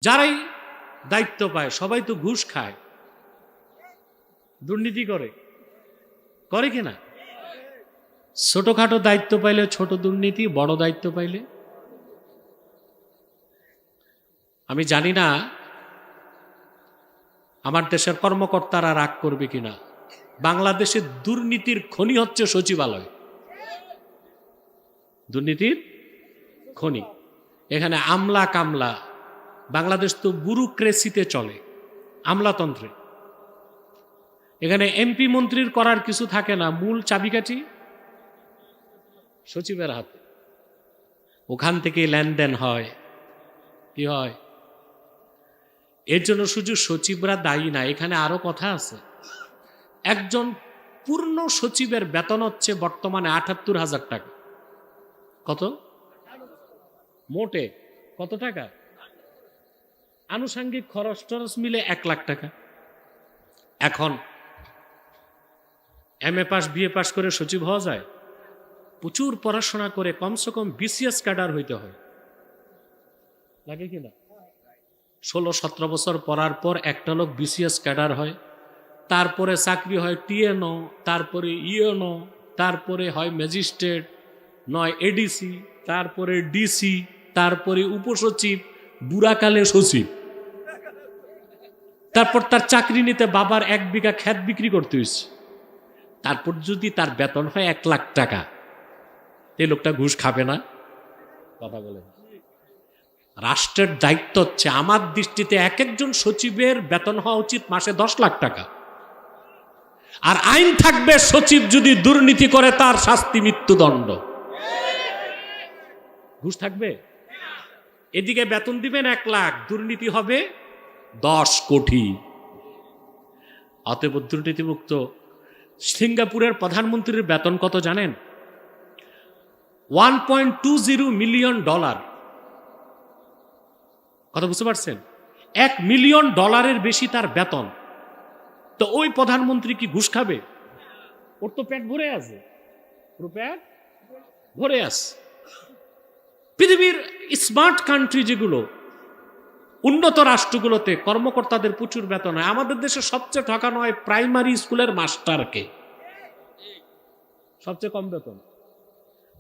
যারাই দায়িত্ব পায় সবাই তো ঘুষ খায়, দুর্নীতি করে, করে কিনা? ছোটখাটো দায়িত্ব পাইলে ছোট দুর্নীতি, বড় দায়িত্ব পাইলে। আমি জানি না আমার দেশের কর্মকর্তারা রাগ করবে কিনা। বাংলাদেশের দুর্নীতির খনি হচ্ছে সচিবালয়, দুর্নীতির খনি। এখানে আমলা কামলা, বাংলাদেশ তো ব্যুরোক্রেসিতে চলে, আমলাতন্ত্রে। এখানে এমপি মন্ত্রীর করার কিছু থাকে না, মূল চাবিকাঠি সচিবের হাতে। ওখান থেকে লেনদেন হয়, কি হয়। এর জন্য শুধু সচিবরা দায়ী না, এখানে আরো কথা আছে। একজন পূর্ণ সচিবের বেতন হচ্ছে বর্তমানে ৭৮,০০০ টাকা। কত? মোটে কত টাকা? আনুষঙ্গিক খরচ টরচ মিলে ১,০০,০০০ টাকা। এখন এমএ পাস বিএ পাস করে সচিব হওয়া যায়? প্রচুর পড়াশোনা করে কমসে কম বিসিএস ক্যাডার হইতে হয়, লাগে কিনা? ১৬-১৭ বছর পড়ার পর একটা লোক বিসিএস ক্যাডার হয়, তারপরে চাকরি হয় টিএনও, তারপরে ইএনও, তারপরে হয় ম্যাজিস্ট্রেট, নয় এডিসি, তারপরে ডিসি, তারপরে উপসচিব, বুড়াকালে সচিব। তারপর তার চাকরি নিতে বাবার ১ বিঘা ক্ষেত বিক্রি করতে হয়েছে। তারপর যদি তার বেতন হয় ১,০০,০০০ টাকা, এই লোকটা ঘুষ খাবে না? কথা বলে। রাষ্ট্রের দায়িত্ব হচ্ছে, আমার দৃষ্টিতে এক একজন সচিবের বেতন হওয়া উচিত মাসে ১০,০০,০০০ টাকা। আর আইন থাকবে, সচিব যদি দুর্নীতি করে তার শাস্তি মৃত্যুদণ্ড। ঘুষ থাকবে। এদিকে বেতন দিবেন ১,০০,০০০, দুর্নীতি হবে ১০ কোটি। অতএব দুর্নীতিমুক্ত। সিঙ্গাপুরের প্রধানমন্ত্রীর বেতন কত জানেন? $1.20 মিলিয়ন। কথা বুঝতে পারছেন? $1 মিলিয়ন বেশি তার বেতন। তো ওই প্রধানমন্ত্রী কি ঘুষ খাবে? ওর তো পেট ভরে আছে, পুরো পেট ভরে আছে। পৃথিবীর স্মার্ট কান্ট্রি যেগুলো, উন্নত রাষ্ট্রগুলোতে কর্মকর্তাদের প্রচুর বেতন হয়। আমাদের দেশে সবচেয়ে ঠকানো হয় প্রাইমারি স্কুলের মাস্টারকে, সবচেয়ে কম বেতন।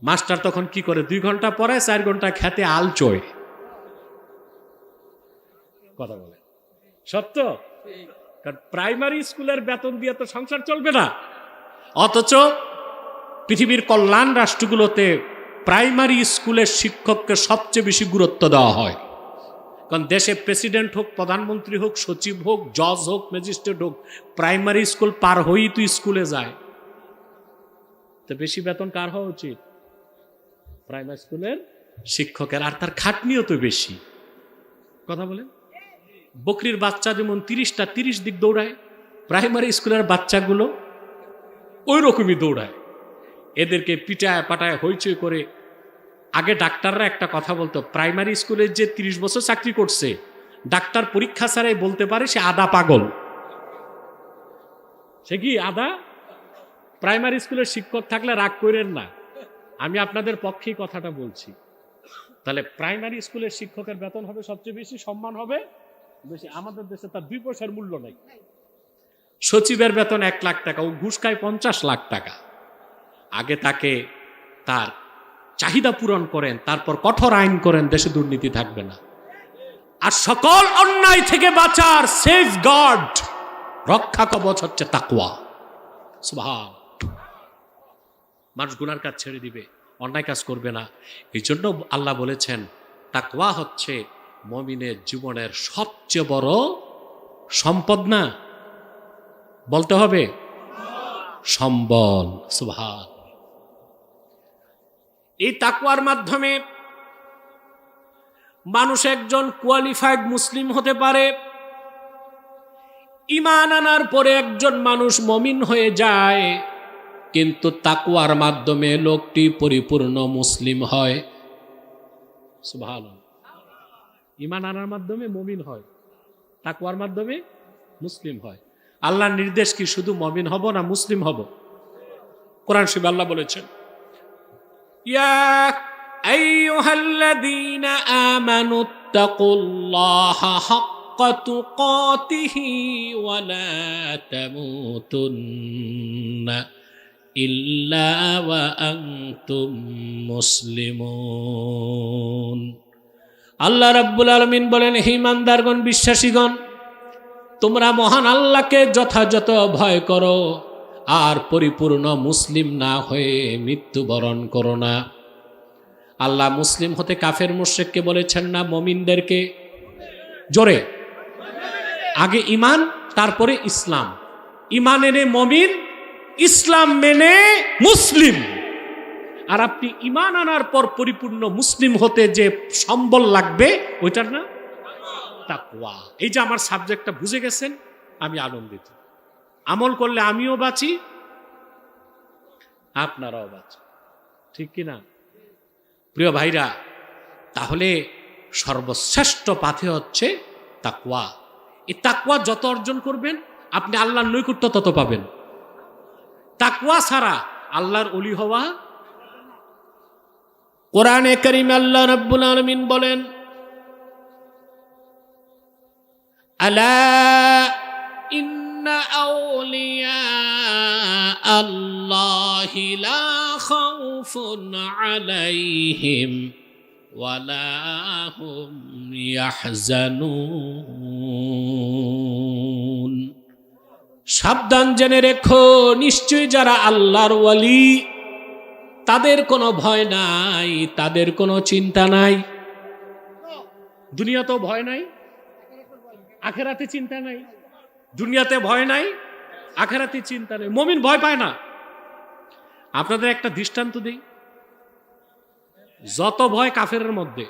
মাস্টার তখন কি করে? ২ ঘন্টা পরে ৪ ঘন্টা খেতে আল চয়। কথা বলে সত্য? কারণ প্রাইমারি স্কুলের বেতন দিয়ে তো সংসার চলবে না। অথচ পৃথিবীর কল্যাণ রাষ্ট্রগুলোতে প্রাইমারি স্কুলের শিক্ষককে সবচেয়ে বেশি গুরুত্ব দেওয়া হয়। কারণ দেশে প্রেসিডেন্ট হোক, প্রধানমন্ত্রী হোক, সচিব হোক, জজ হোক, ম্যাজিস্ট্রেট হোক, প্রাইমারি স্কুল পার হয়েই তো স্কুলে যায়। তো বেশি বেতন কার হওয়া উচিত? প্রাইমারি স্কুলের শিক্ষকের। আর তার খাটনিও তো বেশি। কথা বলেন। বকরির বাচ্চা যেমন ৩০ দিক দৌড়ায়, প্রাইমারি স্কুলের বাচ্চাগুলো ওই রকমই দৌড়ায়। এদেরকে পিটায় পাটায় হইচই করে। আগে ডাক্তাররা একটা কথা বলতো, প্রাইমারি স্কুলে যে ৩০ বছর চাকরি করছে, ডাক্তার পরীক্ষা ছাড়াই বলতে পারে সে আধা পাগল। সে কি আধা? প্রাইমারি স্কুলের শিক্ষক থাকলে রাগ করেন না, আমি আপনাদের পক্ষেই কথাটা বলছি। তাহলে প্রাইমারি স্কুলের শিক্ষকের বেতন হবে সবচেয়ে বেশি, সম্মান হবে বেশি। আমাদের দেশে তার ২ পয়সার মূল্য নেই। সচিবের বেতন ১,০০,০০০ টাকা, ও ঘুষ খায় ৫০ লাখ টাকা। আগে তাকে তার চাহিদা পূরণ করেন, তারপর কঠোর আইন করেন, দেশে দুর্নীতি থাকবে না। আর সকল অন্যায় থেকে বাঁচার সেফ গার্ড, রক্ষা কবচ হচ্ছে তাকওয়া। সুবহান। মানুষ গুনার কাজ ছেড়ে দিবে, অন্যায় কাজ করবে না। এই জন্য আল্লাহ বলেছেন তাকওয়া হচ্ছে মুমিনের জীবনের সবচেয়ে বড় সম্পদ। না বলতে হবে সম্বল। সুবহান। এই তাকওয়ার মাধ্যমে মানুষ একজন কোয়ালিফাইড মুসলিম হতে পারে। ঈমান আনার পরে একজন মানুষ মুমিন হয়ে যায়, কিন্তু তাকওয়ার মাধ্যমে লোকটি পরিপূর্ণ মুসলিম হয়। সুবহানাল্লাহ। ঈমান আনার মাধ্যমে মুমিন হয়, তাকওয়ার মাধ্যমে মুসলিম হয়। আল্লাহর নির্দেশ কি শুধু মুমিন হব না মুসলিম হব? কোরআন শরীফে আল্লাহ বলেছেন, ইয়া আইয়ুহাল্লাযীনা আমানুত্তাকুল্লাহা হাক্কা তুকাতিহি ওয়া লা তামুতুন্না ইল্লা ওয়া আনতুম মুসলিমুন। আল্লাহ রাব্বুল আলামিন বলেন, হে ঈমানদারগণ, বিশ্বাসীগণ, তোমরা মহান আল্লাহকে যথাযথ ভয় করো আর পরিপূর্ণ মুসলিম না হয়ে মৃত্যুবরণ করো না। আল্লাহ মুসলিম হতে কাফের মুশরিককে বলেছেন না, মুমিনদেরকে? জোরে, আগে ঈমান তারপরে ইসলাম। ঈমান এনে মুমিন, ইসলাম মেনে মুসলিম। আর আপনি ঈমান আনার পর পরিপূর্ণ মুসলিম হতে যে সম্বল লাগবে ওইটার না তাকওয়া। এই যে আমার সাবজেক্টটা বুঝে গেছেন, আমি আনন্দিত। আমল করলে আমিও বাঁচি, আপনারাও বাঁচি, ঠিক কিনা প্রিয় ভাইরা? তাহলে সর্বশ্রেষ্ঠ পাথে হচ্ছে তাকওয়া। এই তাকওয়া যত অর্জন করবেন আপনি আল্লাহর নৈকট্য তত পাবেন। তাকওয়া ছাড়া আল্লাহর ওলি হওয়া। কোরআনে কারীমে আল্লাহ রাব্বুল আলামিন বলেন, আলা ইন্না আউলিয়া আল্লাহি লা খাউফুন আলাইহিম ওয়া লা হুম ইয়াহজানুন। সাবধান জেনে রেখো, নিশ্চয়ই যারা আল্লাহর ওয়ালি তাদের কোনো ভয় নাই, তাদের কোনো চিন্তা নাই। দুনিয়াতেও ভয় নাই, আখেরাতে চিন্তা নাই। দুনিয়াতে ভয় নাই, আখেরাতে চিন্তা নেই। মুমিন ভয় পায় না। আপনাদের একটা দৃষ্টান্ত দিই, যত ভয় কাফেরের মধ্যে,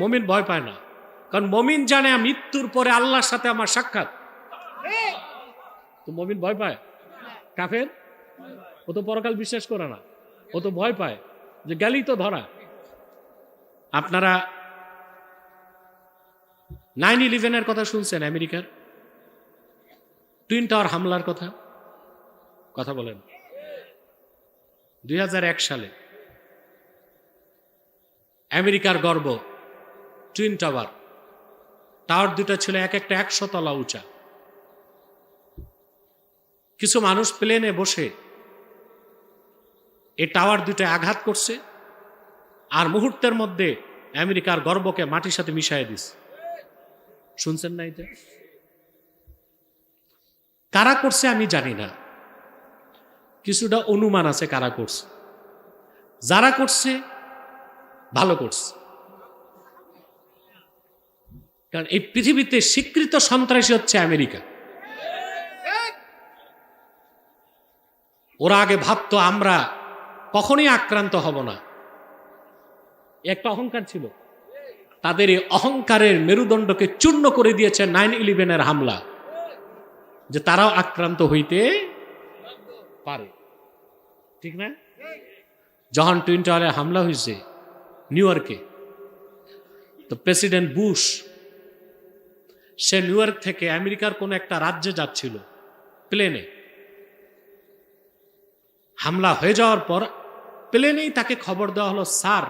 মুমিন ভয় পায় না। কারণ মুমিন জানে মৃত্যুর পরে আল্লাহর সাথে আমার সাক্ষাৎ। তো মুমিন ভয় পায়? কাফের ও তো পরকাল বিশ্বাস করে না, ও তো ভয় পায় যে গেলেই তো ধরা। আপনারা 9/11 কথা শুনছেন? আমেরিকার টুইন টাওয়ার হামলার কথা কথা বলেন। 2001 সালে আমেরিকার গর্ব টুইন টাওয়ার। টাওয়ার দুটো ছিল এক একটা 100 তলা উঁচা। কিছু মানুষ প্লেনে বসে এই টাওয়ার দুটো আঘাত করছে, আর মুহূর্তের মধ্যে আমেরিকার গর্বকে মাটির সাথে মিশিয়ে দিছে। শুনছেন না? এটা কারা করছে আমি জানি না, কিছুটা অনুমান আছে কারা করছে। যারা করছে ভালো করছে, কারণ এই পৃথিবীতে স্বীকৃত সন্ত্রাসী হচ্ছে আমেরিকা। ওরা আগে ভাবতো আমরা কখনোই আক্রান্ত হব না, একটা অহংকার ছিল। তাদের এই অহংকারের মেরুদণ্ডকে চূর্ণ করে দিয়েছে 9/11 হামলা, যে তারাও আক্রান্ত হইতে পারে, ঠিক না? যখন টুইন টাওয়ারে হামলা হয়েছে নিউ ইয়র্কে, তো প্রেসিডেন্ট বুশ সে নিউ ইয়র্ক থেকে আমেরিকার কোন একটা রাজ্যে যাচ্ছিল প্লেনে। হামলা হয়ে যাওয়ার পর প্লেনেই তাকে খবর দেওয়া হলো, sir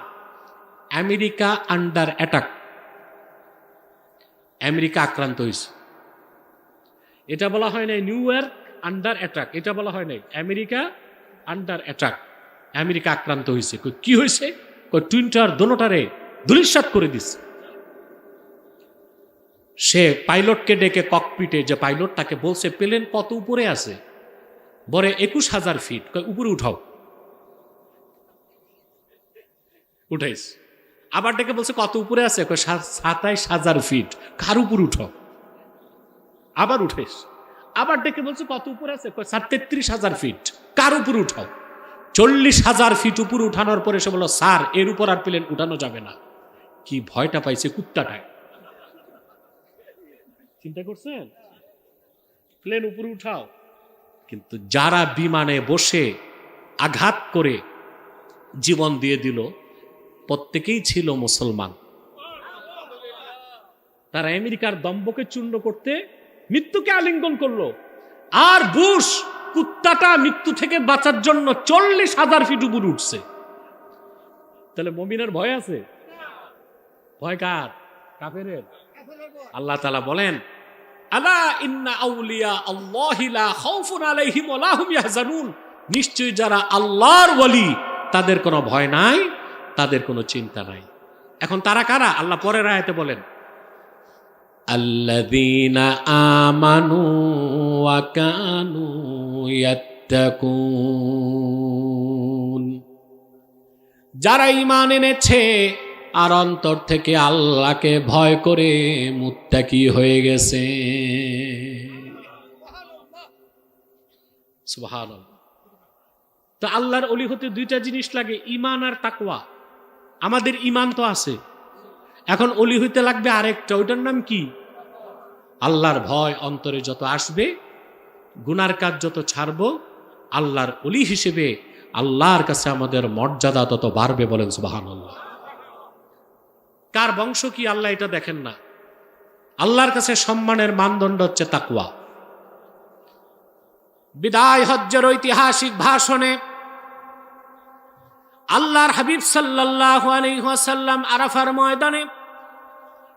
America under attack, America আক্রান্ত হয়েছে। এটা বলা হয় নাই নিউ ইয়র্ক আন্ডার অ্যাটাক, এটা বলা হয় নাই আমেরিকা আন্ডার অ্যাটাক, আমেরিকা আক্রান্ত হয়েছে। কি হয়েছে? টুইন টাওয়ার দোনোটারে ধূলিসাৎ করে দিচ্ছে। সে পাইলটকে ডেকে ককপিটে, যে পাইলট তাকে বলছে প্লেন কত উপরে আছে, বলে 21,000 ফিট। উপরে উঠাও, উঠাইস। আবার ডেকে বলছে কত উপরে আছে, 27,000 ফিট। কার উপর উঠাও, আবার উঠাইস। আবার ডেকে বলছে কত উপরে আছে, 33,000 ফিট। কার উপর উঠাও? 40,000 ফিট উপর উঠানোর পরে সে বলল, স্যার এর উপর আর প্লেন উঠানো যাবে না। কি ভয়টা পাইছে কুত্তাটায়, চিন্তা করছেন? প্লেন উপরে উঠাও। কিন্তু যারা বিমানে বসে আঘাত করে জীবন দিয়ে দিল, প্রত্যেকেই ছিল মুসলমান। তারা আমেরিকার দম্ভকে চূর্ণ করতে মৃত্যুকে আলিঙ্গন করলো। আর বুশ কুত্তাটা মৃত্যু থেকে বাঁচার জন্য 40,000 ফিট উপরে উঠছে। তাহলে মুমিনের ভয় আছে? ভয় কার? কাফেরের। আল্লাহ তাআলা বলেন, আলা ইন্না আউলিয়া আল্লাহি লা খাউফুন আলাইহিম ওয়া লা হুম ইয়াহজানুন, নিশ্চয়ই যারা আল্লাহর ওলি তাদের কোনো ভয় নাই, তাদের কোনো চিন্তা নাই। এখন তারা কারা? আল্লাহ পরের আয়াতে বলেন, আল্লাযীনা আমানু ওয়া কানু ইয়াত্তাকুন, যারা ঈমান এনেছে আর অন্তর থেকে আল্লাহকে ভয় করে মুত্তাকি হয়ে গেছে। সুবহানাল্লাহ। তো আল্লাহর ওলি হতে দুইটা জিনিস লাগে, ঈমান আর তাকওয়া। আমাদের ঈমান তো আছে, এখন ওলি হইতে লাগবে আরেকটা, ওইটার নাম কি? আল্লাহর ভয় অন্তরে যত আসবে, গুনার কাজ যত ছাড়বো, আল্লাহর ওলি হিসেবে আল্লাহর কাছে আমাদের মর্যাদা তত বাড়বে। বলেন সুবহানাল্লাহ। কার বংশ কি আল্লাহ এটা দেখেন না, আল্লাহর কাছে সম্মানের মানদণ্ড হচ্ছে তাকওয়া। বিদায় হজ্জের ঐতিহাসিক ভাষণে আল্লাহর হাবিব সাল্লাল্লাহু আলাইহি ওয়াসাল্লাম আরাফার ময়দানে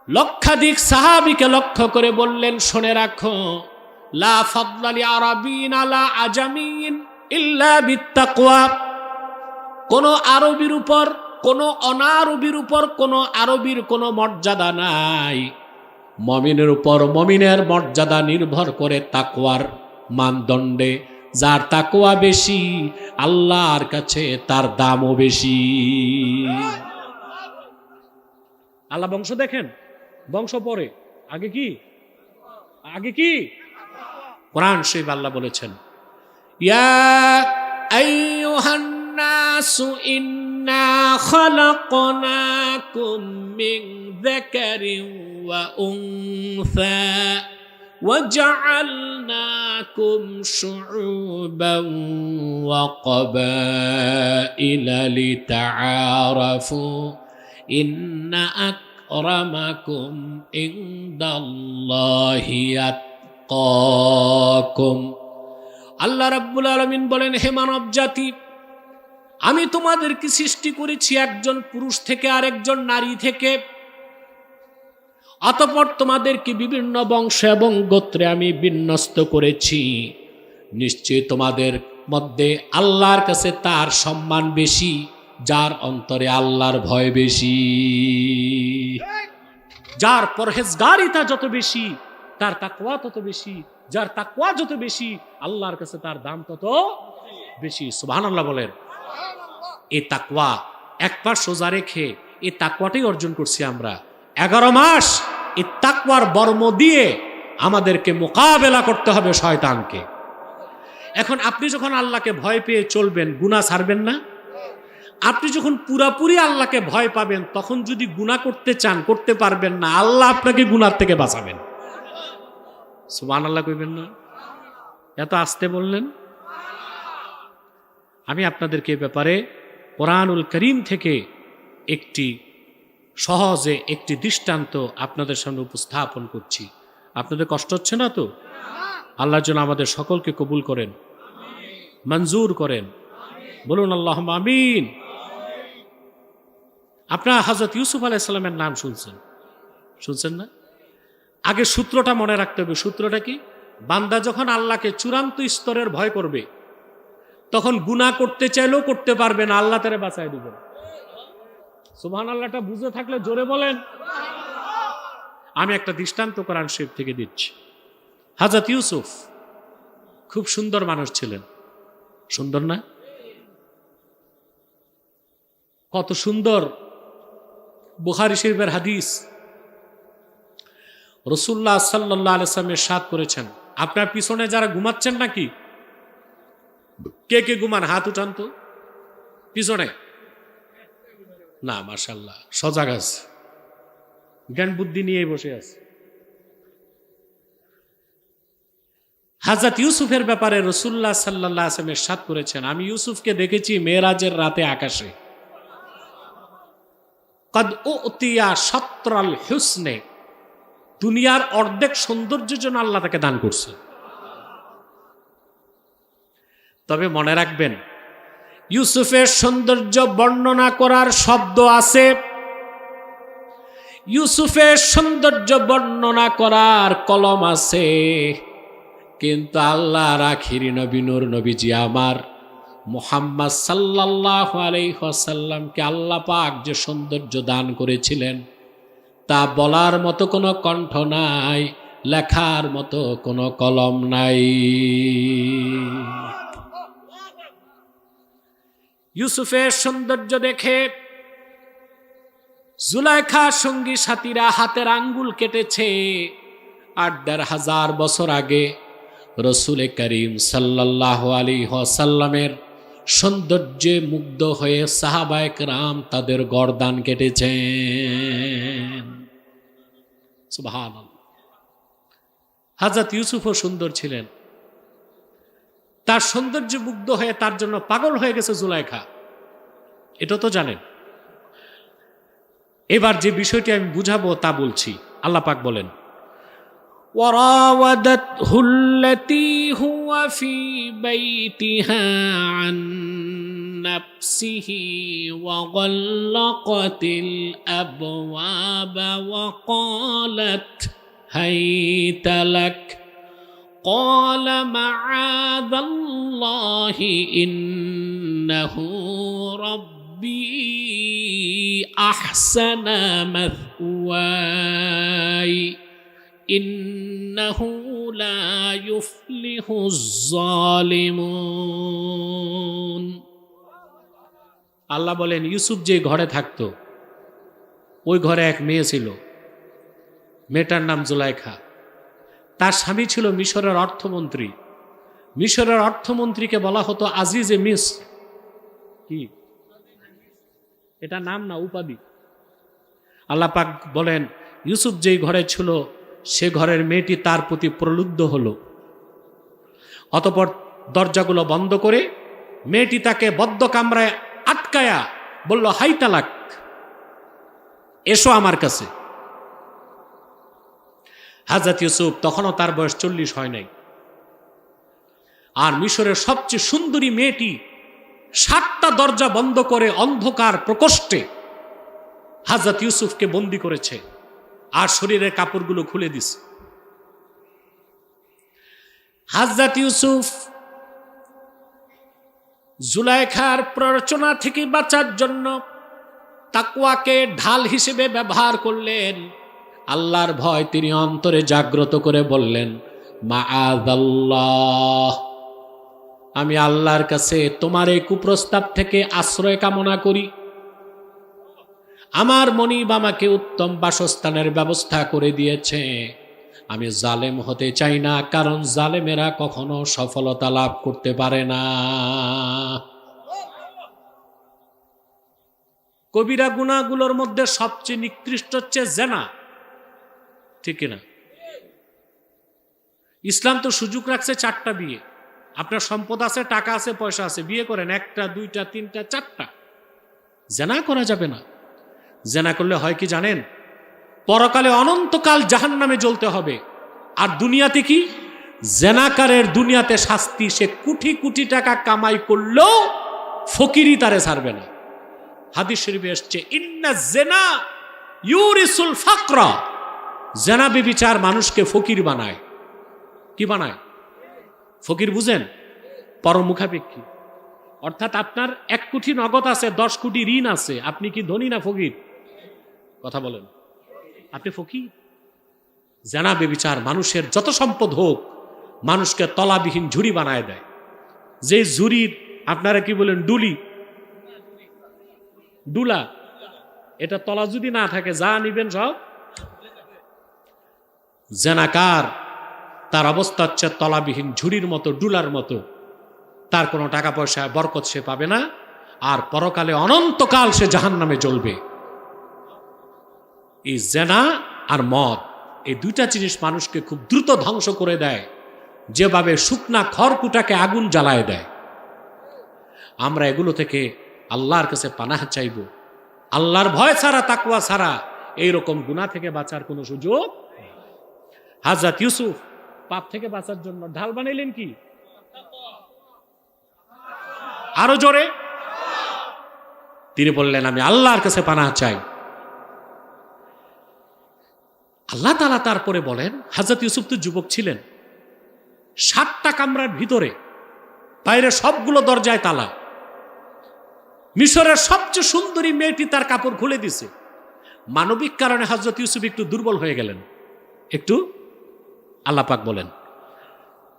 লক্ষাধিক সাহাবীকে লক্ষ্য করে বললেন, শুনে রাখো, লা ফাদলা লি আরাবিন আলা আজামিন ইল্লা বিত্তাকওয়া, কোন আরবীর উপর, কোন অনারবীর উপর, কোন আরবীর কোন মর্যাদা নাই। মুমিনের উপর মুমিনের মর্যাদা নির্ভর করে তাকওয়ার মানদণ্ডে। যার তাকওয়া বেশি, আল্লাহর কাছে তার দামও বেশি। আল্লাহ বংশ দেখেন, বংশ পরে, আগে কি? আগে কি? কোরআন শরীফ আল্লাহ বলেছেন, ইয়া আইয়ুহান নাসু ইন্না খালাকনাকুম মিন যাকারিন ওয়া উনসা وَجَعَلْنَاكُمْ شُعُوبًا وَقَبَائِلَ لِتَعَارَفُوا إِنَّ أَكْرَمَكُمْ عِندَ اللَّهِ أَتْقَاكُمْ। আল্লাহ রাব্বুল আলামিন বলেন, হে মানব জাতি, আমি তোমাদেরকে সৃষ্টি করেছি একজন পুরুষ থেকে আর একজন নারী থেকে, অতঃপর তোমাদেরকে বিভিন্ন বংশ এবং গোত্রে আমি বিন্যস্ত করেছি। নিশ্চয়ই তোমাদের মধ্যে আল্লাহর কাছে তার সম্মান বেশি, যার অন্তরে আল্লাহর ভয় বেশি। যার পরহেজগারিতা যত বেশি, তার তাকওয়া তত বেশি। যার তাকওয়া যত বেশি, আল্লাহর কাছে তার দাম তত বেশি। সুবহানাল্লাহ বলেন। এই তাকওয়া একবার সোজা রেখে এই তাকওয়াটাই অর্জন করছি আমরা। 11 মাস এই তাকওয়ার বর্ম দিয়ে আমাদেরকে মোকাবেলা করতে হবে শয়তানকে। এখন আপনি যখন আল্লাহকে ভয় পেয়ে চলবেন, গুনাহ ছাড়বেন না। আপনি যখন পুরাপুরি আল্লাহকে ভয় পাবেন, তখন যদি গুনাহ করতে চান, করতে পারবেন না। আল্লাহ আপনাকে গুনাহ থেকে বাঁচাবেন। সুবহানাল্লাহ কইবেন না? এত আস্তে বললেন। আমি আপনাদেরকে এই ব্যাপারে কোরআনুল কারীম থেকে একটি সহজে একটি দৃষ্টান্ত আপনাদের সামনে উপস্থাপন করছি। আপনাদের কষ্ট হচ্ছে না তো? আল্লাহর জন্য আমাদের সকলকে কবুল করেন, মঞ্জুর করেন। বলুন আল্লাহুম্মা আমিন। আপনারা হযরত ইউসুফ আলাইহিস সালামের নাম শুনছেন না? আগে সূত্রটা মনে রাখতে হবে। সূত্রটা কি? বান্দা যখন আল্লাহকে চূড়ান্ত স্তরের ভয় করবে, তখন গুনাহ করতে চাইলেও করতে পারবে না, আল্লাহ তারে বাঁচায় দিবেন। সুবহানাল্লাহটা বুঝে থাকলে জোরে বলেন। আমি একটা দৃষ্টান্ত কোরআন শরীফ থেকে দিচ্ছি। হযরত ইউসুফ খুব সুন্দর মানুষ ছিলেন, সুন্দর না? কত সুন্দর বুখারী শরীফের হাদিস। রাসূলুল্লাহ সাল্লাল্লাহু আলাইহি ওয়াসাল্লাম ইরশাদ করেছেন, আপনার পিছনে যারা ঘুমাচ্ছেন নাকি, কে কে ঘুমান হাত উঠান তো। পিছনে না, মাশাআল্লাহ সজাগ আছে, জ্ঞান বুদ্ধি নিয়ে বসে আছে। হযরত ইউসুফের ব্যাপারে রাসূলুল্লাহ সাল্লাল্লাহু আলাইহি ওয়াসাল্লাম ইরশাদ করেছেন, আমি ইউসুফকে দেখেছি মেরাজের রাতে আকাশে। কদ উতিয়া শাতরাল হুসনে, দুনিয়ার অর্ধেক সৌন্দর্যের জন্য আল্লাহ তাকে দান করছে। তবে মনে রাখবেন, ইউসুফের সৌন্দর্য বর্ণনা করার শব্দ আছে, ইউসুফের সৌন্দর্য বর্ণনা করার কলম আছে, কিন্তু আল্লাহর আখিরি নবী নূর নবীজি আমার মুহাম্মদ সাল্লাল্লাহু আলাইহি ওয়াসাল্লামকে আল্লাহ পাক যে সৌন্দর্য দান করেছিলেন তা বলার মতো কোনো কণ্ঠ নাই, লেখার মতো কোনো কলম নাই। ইউসুফের সৌন্দর্য দেখে জুলাইখা সঙ্গী সাথীরা হাতের আঙ্গুল কেটেছে। ৮,৫০০ বছর আগে রসুল করিম সাল্লাল্লাহু আলাইহি ওয়াসাল্লামের সৌন্দর্যে মুগ্ধ হয়ে সাহাবায়ে কেরাম তাদের গর্দান কেটেছেন। সুবহানাল্লাহ। হযরত ইউসুফও সুন্দর ছিলেন, তার সৌন্দর্যে মুগ্ধ হয়ে তার জন্য পাগল হয়ে গেছে জুলাইখা, এটা তো জানেন। এবার যে বিষয়টি আমি বুঝাবো তা বলছি। আল্লাহ পাক বলেন, وراودته التي هو في بيتها عن نفسه وغلقت الأبواب وقالت هيت لك قال معاذ الله إنه ربي أحسن مثواي إنه لا يفلح الظالمون। আল্লাহ বলেন, ইউসুফ যে ঘরে থাকতো ওই ঘরে এক মেয়ে ছিল, মেয়েটার নাম জুলাইখা। তার স্বামী ছিল মিশরের অর্থমন্ত্রী। মিশরের অর্থমন্ত্রীকে বলা হতো আজিজে মিসর। কি এটা নাম না, উপাধি। আল্লাহ পাক বলেন, ইউসুফ যেই ঘরে ছিল সে ঘরের মেয়েটি তার প্রতি প্রলুব্ধ হলো। অতঃপর দরজাগুলো বন্ধ করে মেয়েটি তাকে বদ্ধ কামরায় আটকায়া বলল, হাই তালাক, এসো আমার কাছে। হযরত ইউসুফ তখনও তার বয়স 40 হয় নাই। আর মিশরের সবচেয়ে সুন্দরী মেয়েটি 7টা দরজা বন্ধ করে অন্ধকার প্রকোষ্ঠে হযরত ইউসুফকে বন্দী করেছে আর শরীরের কাপড়গুলো খুলে দিছে। হযরত ইউসুফ জুলাইখার প্ররোচনা থেকে বাঁচার জন্য তাকওয়াকে ঢাল হিসেবে ব্যবহার করলেন। আল্লাহর ভয় তিনি অন্তরে জাগ্রত করে বললেন, মাআযাল্লাহ, আমি আল্লাহর কাছে তোমার এই কুপ্রস্তাব থেকে আশ্রয় কামনা করি। আমার মনিব আমাকে উত্তম বাসস্থানের ব্যবস্থা করে দিয়েছে। আমি জালেম হতে চাই না, কারণ জালেমেরা কখনো সফলতা লাভ করতে পারে না। কবিরা গুনাহগুলোর মধ্যে সবচেয়ে নিকৃষ্ট হচ্ছে জেনা, ঠিক কিনা? ইসলাম তো সুযোগ রাখছে 4টা বিয়ে। আপনার সম্পদ আছে, টাকা আছে, পয়সা আছে, বিয়ে করেন, 1টা 2টা 3টা 4টা। জেনা করা যাবে না। জেনা করলে হয় কি জানেন? পরকালে অনন্তকাল জাহান্নামে জ্বলতে হবে। আর দুনিয়াতে কি? জেনাকারের দুনিয়াতে শাস্তি, সে কোটি কোটি টাকা কামাই করলেও ফকিরি তারে ছাড়বে না। হাদিস শরীফে এসছে, ইন্না জেনা ইউরিসুল ফাকরা, জেনা ব্যভিচার মানুষকে ফকির বানায়। কি বানায়? ফকির বুঝেন? পরমুখাপেক্ষী। অর্থাৎ আপনার 1 কোটি নগদ আছে, 10 কোটি ঋণ আছে, আপনি কি ধনী না ফকির? কথা বলেন, আপনি ফকির। জেনা ব্যভিচার মানুষের যত সম্পদ হোক মানুষকে তলাবিহীন ঝুড়ি বানায় দেয়। যে ঝুড়ির আপনারা কি বলেন, ডুলা, এটা তলা যদি না থাকে যা নিবেন সব। জেনাকার তার অবস্থা হচ্ছে তলাবিহীন ঝুড়ির মতো, ডুলার মতো। তার কোনো টাকা পয়সা বরকত সে পাবে না, আর পরকালে অনন্তকাল সে জাহান্নামে জ্বলবে। এই জেনা আর মদ, এই 2টা জিনিস মানুষকে খুব দ্রুত ধ্বংস করে দেয়, যেভাবে শুকনা খড়কুটাকে আগুন জ্বালায় দেয়। আমরা এগুলো থেকে আল্লাহর কাছে পানাহ চাইব। আল্লাহর ভয় ছাড়া, তাকওয়া ছাড়া এইরকম গুনাহ থেকে বাঁচার কোনো সুযোগ। হযরত ইউসুফ পাপ থেকে বাঁচার জন্য ঢাল বানাইলেন কি? আরো জোরে, তিনি বললেন, আমি আল্লাহর কাছে পানাহ চাই। আল্লাহ তাআলা তারপরে বলেন, হযরত ইউসুফ তো যুবক ছিলেন, 7টা কামরার ভিতরে, বাইরে সবগুলো দরজায় তালা। মিশরের সবচেয়ে সুন্দরী মেয়েটি তার কাপড় খুলে দিছে। মানবিক কারণে হযরত ইউসুফ একটু দুর্বল হয়ে গেলেন। একটু আল্লাহ পাক বলেন,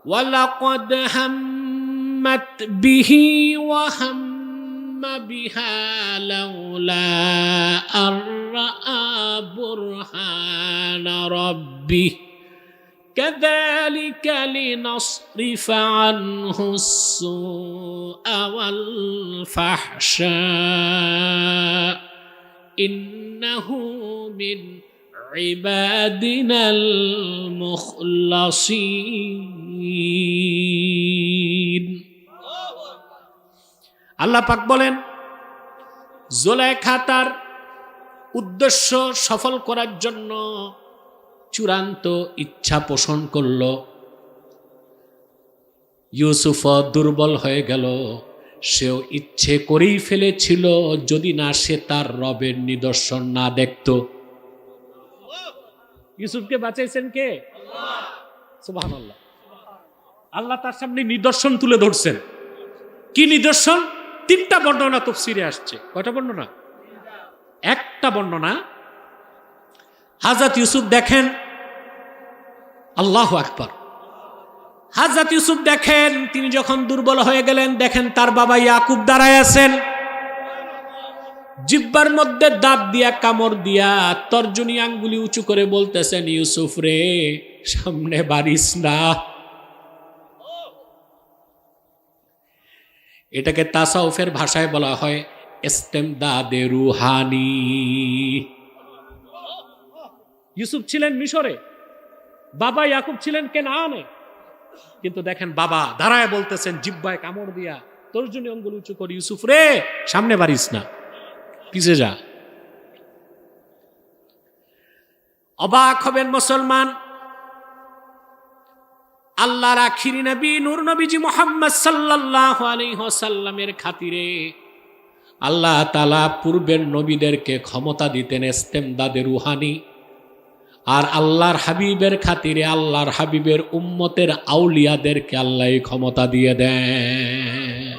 ওয়ালাকাদ হাম্মাত বিহি ওয়া হাম্মা বিহা লাউলা আরআ বুরহানা রাব্বিহি كذلك لنصرف عنه السوء والفحشاء إنه من عبادنا المخلصين। আল্লাহ পাক বলেন, জুলাইখা তার উদ্দেশ্য সফল করার জন্য চূড়ান্ত ইচ্ছা পোষণ করল। ইউসুফ দুর্বল হয়ে গেল। সেও ইচ্ছে করেই ফেলেছিল, যদি না সে তার রবের নিদর্শন না দেখত। ইউসুফকে বাঁচাইছেন কে? সুবহানাল্লাহ। আল্লাহ তার সামনে নিদর্শন তুলে ধরছেন। কি নিদর্শন? 3টা বর্ণনা তাফসীরে আসছে। কয়টা বর্ণনা? একটা বর্ণনা, হযরত ইউসুফ দেখেন, আল্লাহু আকবার, হযরত ইউসুফ দেখেন তিনি যখন দুর্বল হয়ে গেলেন, দেখেন তার বাবা ইয়াকুব দাঁড়ায় আছেন, জিহ্বার মধ্যে দাঁত দিয়া কামড় দিয়া তর্জনী আঙ্গুলি উঁচু করে বলতেছেন, ইউসুফ রে, সামনে বাড়িস না। এটাকে তাসাউফের ভাষায় বলা হয় ইস্তেমদাদে রুহানি। ইউসুফ ছিলেন মিশরে, বাবা ইয়াকুব ছিলেন কেনানে, কিন্তু দেখেন বাবা দাঁড়ায় বলতেছেন জিহ্বায় কামড় দিয়া তর্জনী আঙ্গুল উঁচু করে, ইউসুফ রে, সামনে বাড়িস না, পিছে যা। অবাক হবেন মুসলমান, আল্লাহর আখিরি নবী নূর নবীজি মুহাম্মদ সাল্লাল্লাহু আলাইহি ওয়াসাল্লামের খাতিরে আল্লাহ তাআলা পূর্বের নবীদেরকে ক্ষমতা দিতেন ইস্তেমদাদে রুহানি, আর আল্লাহর হাবিবের খাতিরে আল্লাহর হাবিবের উম্মতের আউলিয়াদেরকে আল্লাহ ক্ষমতা দিয়ে দেন।